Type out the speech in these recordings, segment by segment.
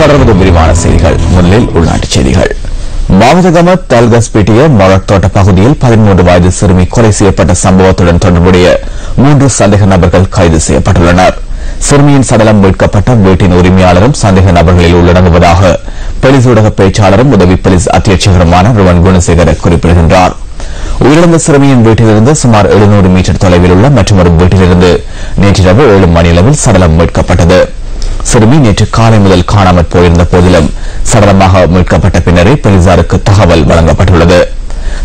தொடர்ந்து விரிவான செய்திகள். முதலில் உள்நாட்டுச் செய்திகள். மாவதகம தல்கஸ்பிட்டிய மொரத்தோட்ட பகுதியில் 13 வயது சிறுமி கொலை செய்யப்பட்ட சம்பவத்துடன் தொடர்புடைய 3 சந்தேக நபர்கள் கைது செய்யப்பட்டுள்ளனர். சிறுமியின் சடலம் மீட்கப்பட்ட வீட்டின் உரிமையாளரும் சந்தேக நபர்களில் உள்ளடங்குவதாக போலீஸ் ஊடக பேச்சாளரும் உதவி போலீஸ் அத்தியட்சகருமான ருவன் குணசேகர குறிப்பிடுகின்றார். உயிரிழந்த சிறுமியின் வீட்டிலிருந்து சுமார் 700 மீட்டர் தொலைவில் உள்ள மற்றொரு வீட்டிலிருந்து நேற்றிரவு 7 மணியளவில் சடலம் மீட்கப்பட்டது. சிறுமி நேற்று காலை முதல் காணாமற் போயிருந்த போதிலும் சடலமாக மீட்கப்பட்ட பின்னரே போலீசாருக்கு தகவல் வழங்கப்பட்டுள்ளது.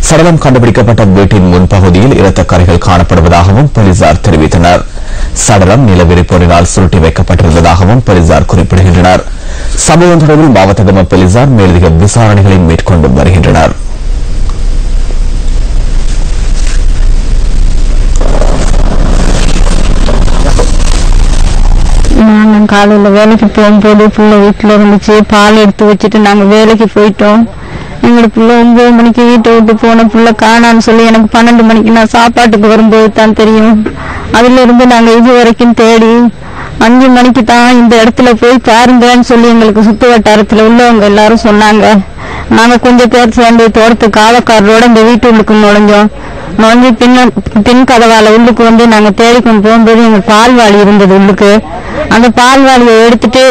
சடலம் கண்டுபிடிக்கப்பட்ட வீட்டின் முன்பகுதியில் இரத்த கறைகள் காணப்படுவதாகவும் போலீசார் தெரிவித்தனர். சடலம் நிலவிரிப்போரினால் சுருட்டி வைக்கப்பட்டிருந்ததாகவும் போலீசார் குறிப்பிடுகின்றனர். சம்பவம் தொடர்பில் மாவட்ட போலீசார் மேலதிக விசாரணைகளை மேற்கொண்டு வருகின்றனர். காலையில வேலைக்கு போகும்போது புள்ள வீட்டுல இருந்துச்சு. பால் எடுத்து வச்சுட்டு நாங்க வேலைக்கு போயிட்டோம். எங்களுக்கு புள்ள 9 மணிக்கு வீட்டை விட்டு போன புள்ள காணான்னு சொல்லி எனக்கு 12 மணிக்கு நான் சாப்பாட்டுக்கு வரும்போது தான் தெரியும். அதுல இருந்து நாங்க இது வரைக்கும் தேடி 5 மணிக்கு தான் இந்த இடத்துல போய் பாருங்கன்னு சொல்லி எங்களுக்கு சுத்து வட்டாரத்துல உள்ளவங்க எல்லாரும் சொன்னாங்க. நாங்க கொஞ்சம் பேர் சேர்ந்து தோட்டத்து காவக்காரரோட இந்த வீட்டுக்குள்ளுக்கு நுழைஞ்சு பின் கதவால உள்ளுக்கு வந்து நாங்க தேடிக்கொண்டு போகும்போது எங்க பால்வாளி இருந்தது. உள்ளுக்கு அந்த பால்வாளியை எடுத்துட்டு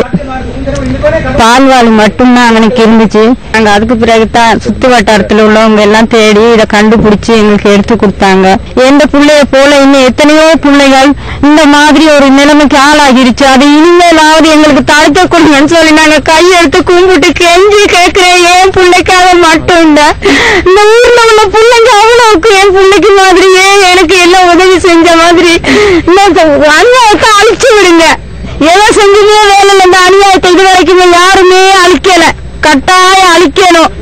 பால்வாளி மட்டும்தான் அவனுக்கு இருந்துச்சு. நாங்க அதுக்கு பிறகுதான் சுத்து வட்டாரத்துல உள்ளவங்க எல்லாம் தேடி இதை கண்டுபிடிச்சு எங்களுக்கு எடுத்து கொடுத்தாங்க. எந்த பிள்ளைய போல இன்னும் எத்தனையோ பிள்ளைகள் இந்த மாதிரி ஒரு நிலைமைக்கு ஆளாகிருச்சு. அது இனிமேலாவது எங்களுக்கு தடுக்க கொடுங்கன்னு சொல்லி நாங்க கையெடுத்து கும்பிட்டு கெஞ்சி கேட்கிறேன். என் பிள்ளைக்காக மட்டும் இல்ல, இந்த ஊர்ல உள்ள பிள்ளைங்க அவ்வளவுக்கு என் பிள்ளைக்கு மாதிரியே எனக்கு எல்லாம் உதவி செஞ்ச மாதிரி அநியாயத்தை அழிச்சு விடுங்க. எதை செஞ்சுமே வேலை இந்த அநியாயத்தை இது வரைக்கும் யாருமே அழிக்கல. கட்டாயம் அழிக்கணும்.